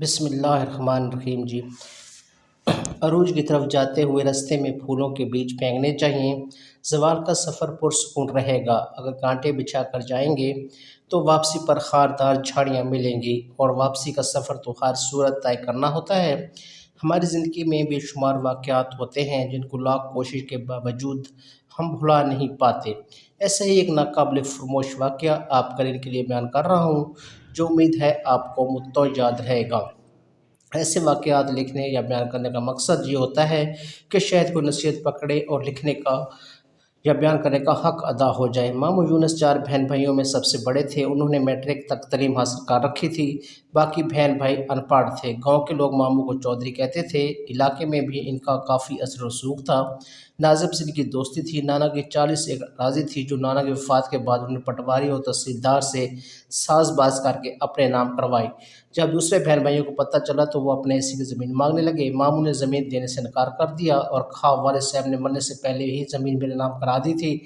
بسم اللہ الرحمن الرحیم جی۔ عروج کی طرف جاتے ہوئے راستے میں پھولوں کے بیج پھینکنے چاہیے۔ زوال کا سفر پرسکون رہے گا۔ اگر کانٹے بچھا کر جائیں گے تو واپسی پر خاردار جھاڑیاں ملیں گی، اور واپسی کا سفر تو ہر صورت طے کرنا ہوتا ہے۔ ہماری زندگی میں بے شمار واقعات ہوتے ہیں جن کو لاکھ کوشش کے باوجود ہم بھلا نہیں پاتے۔ ایسا ہی ایک ناقابل فراموش واقعہ آپ کرین کے لیے بیان کر رہا ہوں، جو امید ہے آپ کو مدتوں یاد رہے گا۔ ایسے واقعات لکھنے یا بیان کرنے کا مقصد یہ ہوتا ہے کہ شاید کوئی نصیحت پکڑے اور لکھنے کا یا بیان کرنے کا حق ادا ہو جائے۔ ماموں یونس 4 بہن بھائیوں میں سب سے بڑے تھے۔ انہوں نے میٹرک تک تعلیم حاصل کر رکھی تھی، باقی بہن بھائی ان پڑھ تھے۔ گاؤں کے لوگ ماموں کو چودھری کہتے تھے۔ علاقے میں بھی ان کا کافی اثر و رسوخ تھا۔ ناظم سے ان کی دوستی تھی۔ نانا کی 40 ایکڑ اراضی تھی جو نانا کی وفات کے بعد انہوں نے پٹواری اور تحصیلدار سے ساز باز کر کے اپنے نام کروائی۔ جب دوسرے بہن بھائیوں کو پتہ چلا تو وہ اپنے حصے کی زمین مانگنے لگے۔ ماموں نے زمین دینے سے انکار کر دیا اور کہا والد صاحب نے مرنے سے پہلے ہی زمین میرے نام کرا دی تھی۔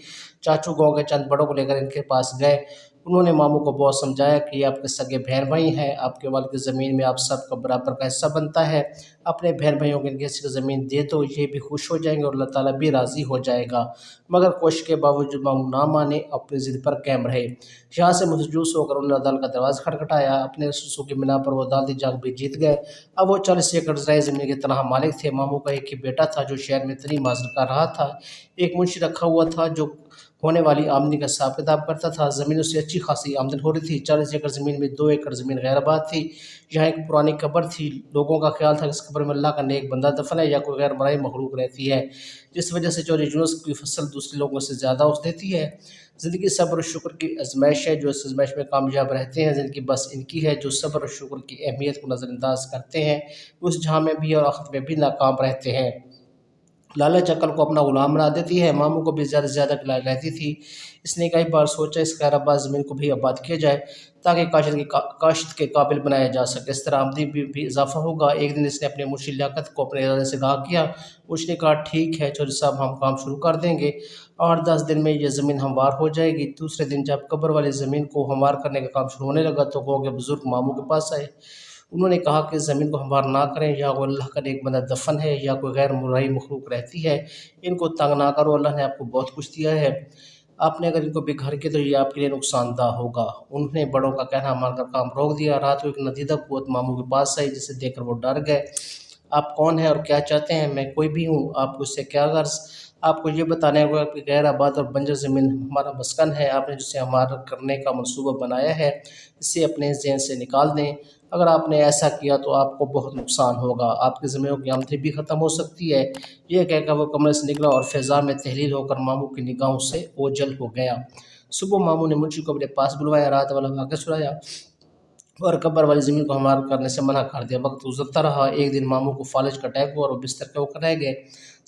چاچو گاؤں کے چند بڑوں کو لے کر ان کے پاس گئے۔ انہوں نے ماموں کو بہت سمجھایا کہ یہ آپ کے سگے بہن بھائی ہیں، آپ کے والد کی زمین میں آپ سب کا برابر کا حصہ بنتا ہے، اپنے بہن بھائیوں کو ان کے حصے کی زمین دے دو، یہ بھی خوش ہو جائیں گے اور اللہ تعالیٰ بھی راضی ہو جائے گا۔ مگر کوشش کے باوجود ماموں نہ مانے، اپنی ضد پر قائم رہے۔ یہاں سے مایوس ہو کر انہوں نے عدالت کا دروازہ کھٹکھٹایا۔ اپنے رسوخ کی بنا پر وہ عدالتی جنگ بھی جیت گئے۔ اب وہ 40 ایکڑ زرعی زمین کے تنہا مالک تھے۔ ماموں کا ایک ہی بیٹا تھا جو شہر میں تعلیم حاصل کر رہا تھا۔ ایک منشی رکھا ہوا تھا جو ہونے والی آمدنی کا حساب کتاب کرتا تھا۔ زمینوں سے اچھی خاصی آمدن ہو رہی تھی۔ 40 ایکڑ زمین میں 2 ایکڑ زمین غیر آباد تھی۔ یہاں ایک پرانی قبر تھی۔ لوگوں کا خیال تھا کہ اس قبر میں اللہ کا نیک بندہ دفن ہے یا کوئی غیر مرئی مخلوق رہتی ہے، جس وجہ سے چودھری یونس کی فصل دوسرے لوگوں سے زیادہ اگتی دیتی ہے۔ زندگی صبر و شکر کی آزمائش ہے۔ جو اس آزمائش میں کامیاب رہتے ہیں، زندگی بس ان کی ہے۔ جو صبر و شکر کی اہمیت کو نظر انداز کرتے ہیں، اس جہاں میں بھی اور آخرت میں بھی ناکام رہتے ہیں۔ لالچ عقل کو اپنا غلام بنا دیتی ہے۔ ماموں کو بھی زیادہ سے زیادہ لالچ رہتی تھی۔ اس نے کئی بار سوچا اس غیر آباد زمین کو بھی آباد کیا جائے تاکہ کاشت کے قابل بنایا جا سکے، اس طرح آمدنی بھی اضافہ ہوگا۔ ایک دن اس نے اپنے منشی لیاقت کو اپنے ارادے سے آگاہ کیا۔ اس نے کہا ٹھیک ہے چودھری صاحب، ہم کام شروع کر دیں گے، 8-10 دن میں یہ زمین ہموار ہو جائے گی۔ دوسرے دن جب قبر والی زمین کو ہموار کرنے کا کام شروع ہونے لگا تو گاؤں کے بزرگ ماموں کے پاس آئے۔ انہوں نے کہا کہ زمین کو ہموار نہ کریں، یا کوئی اللہ کا نیک بندہ دفن ہے یا کوئی غیر مرئی مخلوق رہتی ہے، ان کو تنگ نہ کرو، اللہ نے آپ کو بہت کچھ دیا ہے، آپ نے اگر ان کو بے گھر کیا تو یہ آپ کے لیے نقصان دہ ہوگا۔ انہوں نے بڑوں کا کہنا مان کر کام روک دیا۔ رات کو ایک ندیدہ قوت ماموں کے پاس آئی، جسے دیکھ کر وہ ڈر گئے۔ آپ کون ہیں اور کیا چاہتے ہیں؟ میں کوئی بھی ہوں، آپ کو اس سے کیا غرض؟ آپ کو یہ بتانے ہوگا کہ غیر آباد اور بنجر زمین ہمارا مسکن ہے، آپ نے جسے ہمارا کرنے کا منصوبہ بنایا ہے اسے اپنے ذہن سے نکال دیں۔ اگر آپ نے ایسا کیا تو آپ کو بہت نقصان ہوگا، آپ کی زمینوں کی آمدنی بھی ختم ہو سکتی ہے۔ یہ کہہ کر وہ کمرے سے نکلا اور فضا میں تحلیل ہو کر ماموں کی نگاہوں سے اوجھل ہو گیا۔ صبح ماموں نے منشی کو اپنے پاس بلوایا، رات والا واقعہ سنایا اور قبر والی زمین کو ہموار کرنے سے منع کر دیا۔ وقت گزرتا رہا۔ ایک دن ماموں کو فالج کا اٹیک ہوا اور وہ بستر کے اوپر رہ گئے۔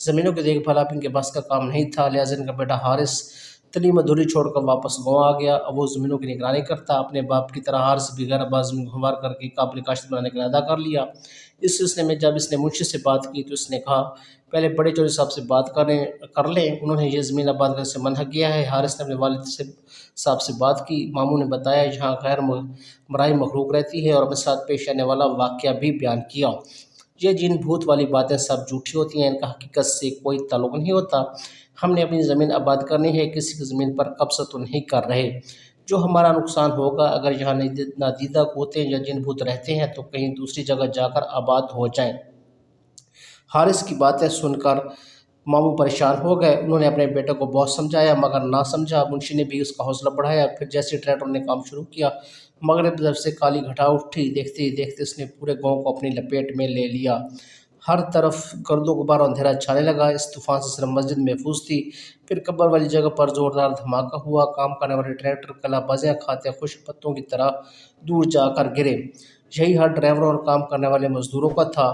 زمینوں کی دیکھ بھال اب ان کے بس کا کام نہیں تھا، لہٰذا ان کا بیٹا حارث تعلیم ادھوری چھوڑ کر واپس گاؤں آ گیا۔ اب وہ زمینوں کی نگرانی کرتا۔ اپنے باپ کی طرح حارث بھی غیر آباد زمین کو ہموار کر کے قابل کاشت بنانے کا ارادہ کر لیا۔ اس سلسلے میں جب اس نے منشی سے بات کی تو اس نے کہا پہلے بڑے چودھری صاحب سے بات کر لیں، انہوں نے یہ زمین آباد کرنے سے منع کیا ہے۔ حارث نے اپنے والد صاحب سے بات کی۔ ماموں نے بتایا یہاں غیر مرئی مخلوق رہتی ہے اور اپنے ساتھ پیش آنے والا واقعہ بھی بیان کیا۔ یہ جن بھوت والی باتیں سب جھوٹی ہوتی ہیں، ان کا حقیقت سے کوئی تعلق نہیں ہوتا۔ ہم نے اپنی زمین آباد کرنی ہے، کسی کی زمین پر قبضہ تو نہیں کر رہے۔ جو ہمارا نقصان ہوگا، اگر یہاں نادیدہ قوتیں یا جن بھوت رہتے ہیں تو کہیں دوسری جگہ جا کر آباد ہو جائیں۔ حارث کی باتیں سن کر ماموں پریشان ہو گئے۔ انہوں نے اپنے بیٹے کو بہت سمجھایا مگر نہ سمجھا۔ منشی نے بھی اس کا حوصلہ بڑھایا۔ پھر جیسے ٹریکٹر نے کام شروع کیا، مغرب کی طرف سے کالی گھٹا اٹھی۔ دیکھتے ہی دیکھتے اس نے پورے گاؤں کو اپنی لپیٹ میں لے لیا۔ ہر طرف گرد و غبار اور اندھیرا چھانے لگا۔ اس طوفان سے صرف مسجد محفوظ تھی۔ پھر قبر والی جگہ پر زوردار دھماکہ ہوا۔ کام کرنے والے ٹریکٹر کلا بازیاں کھاتے خشک پتوں کی طرح دور جا کر گرے۔ یہی حال ڈرائیوروں اور کام کرنے والے مزدوروں کا تھا۔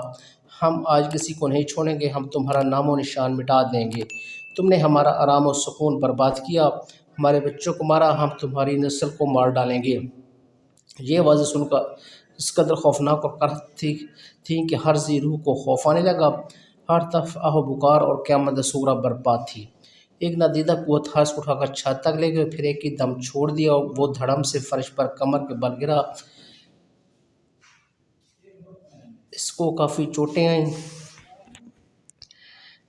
ہم آج کسی کو نہیں چھوڑیں گے، ہم تمہارا نام و نشان مٹا دیں گے۔ تم نے ہمارا آرام و سکون برباد کیا، ہمارے بچوں کو مارا، ہم تمہاری نسل کو مار ڈالیں گے۔ یہ آوازیں سن کر اس قدر خوفناک اور قہر تھیں کہ ہر ذی روح کو خوف آنے لگا۔ ہر طرف آہ و پکار اور قیامت صغریٰ برپا تھی۔ ایک نادیدہ قوت حارث کو اٹھا کر چھت تک لے گئی، پھر ایک ہی دم چھوڑ دیا اور وہ دھڑم سے فرش پر کمر کے بل گرا۔ اس کو کافی چوٹیں آئیں۔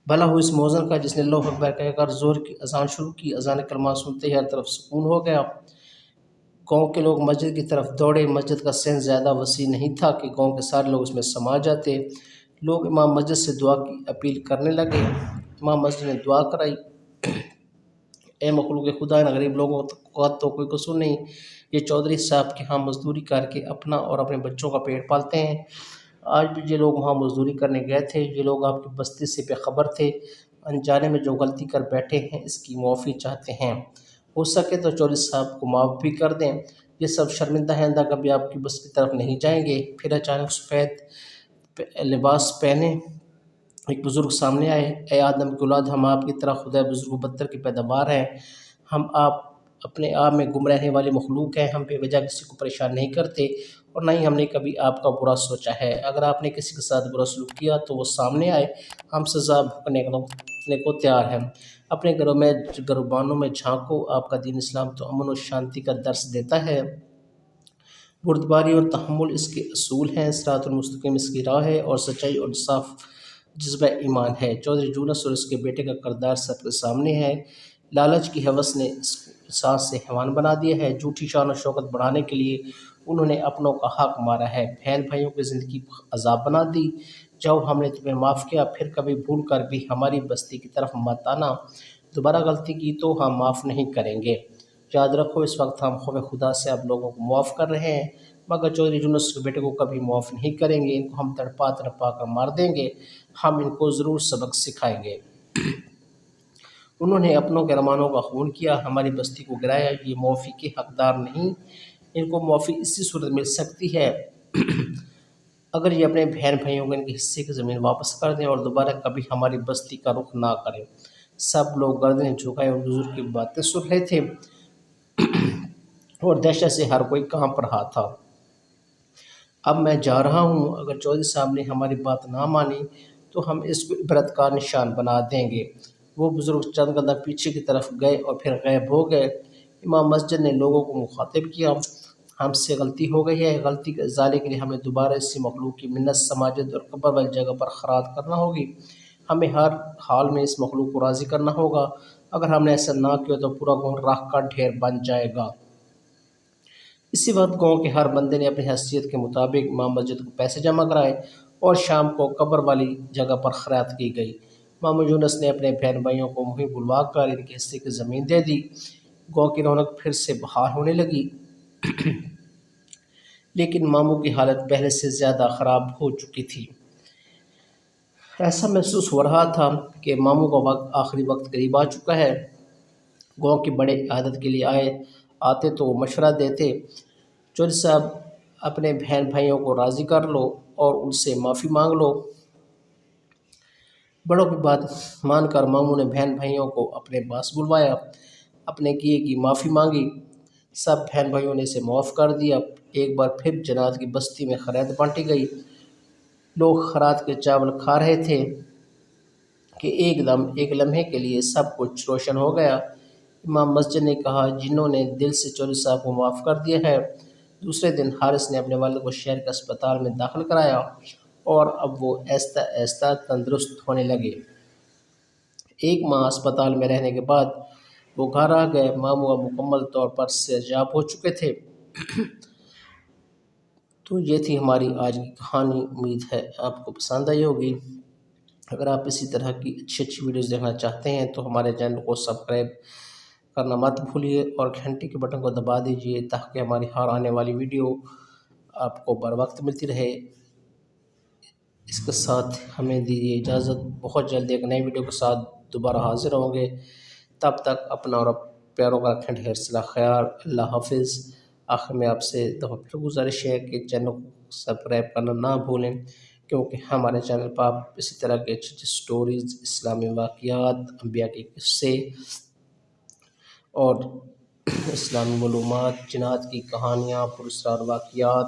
بھلا ہو اس موذن کا جس نے اللہ اکبر کہہ کر زور کی اذان شروع کی۔ اذان کلمہ سنتے ہی ہر طرف سکون ہو گیا۔ گاؤں کے لوگ مسجد کی طرف دوڑے۔ مسجد کا صحن زیادہ وسیع نہیں تھا کہ گاؤں کے سارے لوگ اس میں سما جاتے۔ لوگ امام مسجد سے دعا کی اپیل کرنے لگے۔ امام مسجد نے دعا کرائی، اے مخلوق خدا، ان غریب لوگوں کا تو کوئی قصور نہیں، یہ چودھری صاحب کے ہاں مزدوری کر کے اپنا اور اپنے بچوں کا پیٹ پالتے ہیں۔ آج بھی یہ لوگ وہاں مزدوری کرنے گئے تھے۔ یہ لوگ آپ کی بستی سے بے خبر تھے، انجانے میں جو غلطی کر بیٹھے ہیں اس کی معافی چاہتے ہیں۔ ہو سکے تو چودھری صاحب کو معاف بھی کر دیں۔ یہ سب شرمندہ آئندہ کبھی آپ کی بستی کی طرف نہیں جائیں گے۔ پھر اچانک سفید لباس پہنے ایک بزرگ سامنے آئے۔ اے آدم کی اولاد، ہم آپ کی طرح خدا بزرگ و برتر کی پیداوار ہیں۔ ہم آپ اپنے آپ میں گم رہنے والی مخلوق ہیں۔ ہم بے وجہ کسی کو پریشان نہیں کرتے اور نہ ہی ہم نے کبھی آپ کا برا سوچا ہے۔ اگر آپ نے کسی کے ساتھ برا سلوک کیا تو وہ سامنے آئے، ہم سزا بھگتنے کو تیار ہیں۔ اپنے گھروں میں گروبانوں میں جھانکو، آپ کا دین اسلام تو امن و شانتی کا درس دیتا ہے۔ بردباری اور تحمل اس کے اصول ہیں۔ صراط المستقیم اس کی راہ ہے اور سچائی اور انصاف جذبہ ایمان ہے۔ چودھری یونس اور اس کے بیٹے کا کردار سب کے سامنے ہے۔ لالچ کی ہوس نے اس کو انسان سے حیوان بنا دیا ہے۔ جھوٹی شان و شوکت بڑھانے کے لیے انہوں نے اپنوں کا حق مارا ہے، بہن بھائیوں کی زندگی عذاب بنا دی۔ جاؤ، ہم نے تمہیں معاف کیا، پھر کبھی بھول کر بھی ہماری بستی کی طرف مت آنا۔ دوبارہ غلطی کی تو ہم معاف نہیں کریں گے۔ یاد رکھو، اس وقت ہم خوف خدا سے اب لوگوں کو معاف کر رہے ہیں، مگر چودھری یونس کے بیٹے کو کبھی معاف نہیں کریں گے۔ ان کو ہم تڑپا تڑپا کر مار دیں گے، ہم ان کو ضرور سبق سکھائیں گے۔ انہوں نے اپنوں کے رحمانوں کا خون کیا، ہماری بستی کو گرایا، یہ معافی کے حقدار نہیں۔ ان کو معافی اسی صورت مل سکتی ہے اگر یہ اپنے بہن بھائیوں کو ان کے حصے کی زمین واپس کر دیں اور دوبارہ کبھی ہماری بستی کا رخ نہ کریں۔ سب لوگ گردنیں جھکائے اور بزرگ کی باتیں سن رہے تھے اور دہشت سے ہر کوئی کانپ رہا تھا۔ اب میں جا رہا ہوں، اگر چودھری صاحب نے ہماری بات نہ مانی تو ہم اس کو عبرت کا نشان بنا دیں گے۔ وہ بزرگ چند قدم پیچھے کی طرف گئے اور پھر غائب ہو گئے۔ امام مسجد نے لوگوں کو مخاطب کیا، ہم سے غلطی ہو گئی ہے، غلطی کے ازالے کے لیے ہمیں دوبارہ اسی مخلوق کی منت، سماجت اور قبر والی جگہ پر خیرات کرنا ہوگی۔ ہمیں ہر حال میں اس مخلوق کو راضی کرنا ہوگا۔ اگر ہم نے ایسا نہ کیا تو پورا گاؤں راکھ کا ڈھیر بن جائے گا۔ اسی وقت گاؤں کے ہر بندے نے اپنی حیثیت کے مطابق امام مسجد کو پیسے جمع کرائے اور شام کو قبر والی جگہ پر خیرات کی گئی۔ امام یونس نے اپنے بہن بھائیوں کو منہ بلوا کر ان کے حصے کی زمین دے دی۔ گاؤں کی رونق پھر سے بحال ہونے لگی، لیکن ماموں کی حالت پہلے سے زیادہ خراب ہو چکی تھی۔ ایسا محسوس ہو رہا تھا کہ ماموں کا آخری وقت قریب آ چکا ہے۔ گاؤں کے بڑے عادت کے لیے آتے تو وہ مشورہ دیتے، چودھری صاحب، اپنے بہن بھائیوں کو راضی کر لو اور ان سے معافی مانگ لو۔ بڑوں کی بات مان کر ماموں نے بہن بھائیوں کو اپنے پاس بلوایا، اپنے کیے کی معافی مانگی۔ سب بہن بھائیوں نے اسے معاف کر دیا۔ ایک بار پھر جنات کی بستی میں خیرات بانٹی گئی۔ لوگ خیرات کے چاول کھا رہے تھے کہ ایک لمحے کے لیے سب کچھ روشن ہو گیا۔ امام مسجد نے کہا، جنہوں نے دل سے چودھری صاحب کو معاف کر دیا ہے۔ دوسرے دن حارث نے اپنے والد کو شہر کے اسپتال میں داخل کرایا اور اب وہ آہستہ آہستہ تندرست ہونے لگے۔ ایک ماہ اسپتال میں رہنے کے بعد وہ گھر آ گئے۔ ماموں اب مکمل طور پر صحتیاب ہو چکے تھے۔ تو یہ تھی ہماری آج کی کہانی۔ امید ہے آپ کو پسند آئی ہوگی۔ اگر آپ اسی طرح کی اچھی ویڈیوز دیکھنا چاہتے ہیں تو ہمارے چینل کو سبسکرائب کرنا مت بھولیے اور گھنٹی کے بٹن کو دبا دیجیے تاکہ ہماری ہر آنے والی ویڈیو آپ کو بر وقت ملتی رہے۔ اس کے ساتھ ہمیں دیجیے اجازت، بہت جلد ایک نئی ویڈیو کے ساتھ دوبارہ حاضر ہوں گے۔ تب تک اپنا اور پیاروں کا رکھیں ڈھیر سارا خیال۔ اللہ حافظ۔ آخر میں آپ سے دفعہ پھر گزارش ہے کہ چینل کو سبسکرائب کرنا نہ بھولیں، کیونکہ ہمارے چینل پر آپ اسی طرح کے اچھی سٹوریز، اسلامی واقعات، انبیاء کے قصے اور اسلامی معلومات، جنات کی کہانیاں، پراسرار واقعات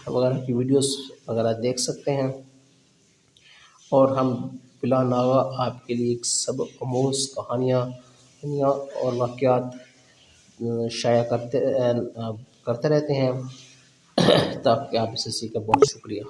وغیرہ کی ویڈیوز وغیرہ دیکھ سکتے ہیں۔ اور ہم بلا ناغہ آپ کے لیے ایک سبق آموز کہانیاں اور واقعات شائع کرتے رہتے ہیں۔ تاکہ آپ اسے سیکھیں۔ بہت شکریہ۔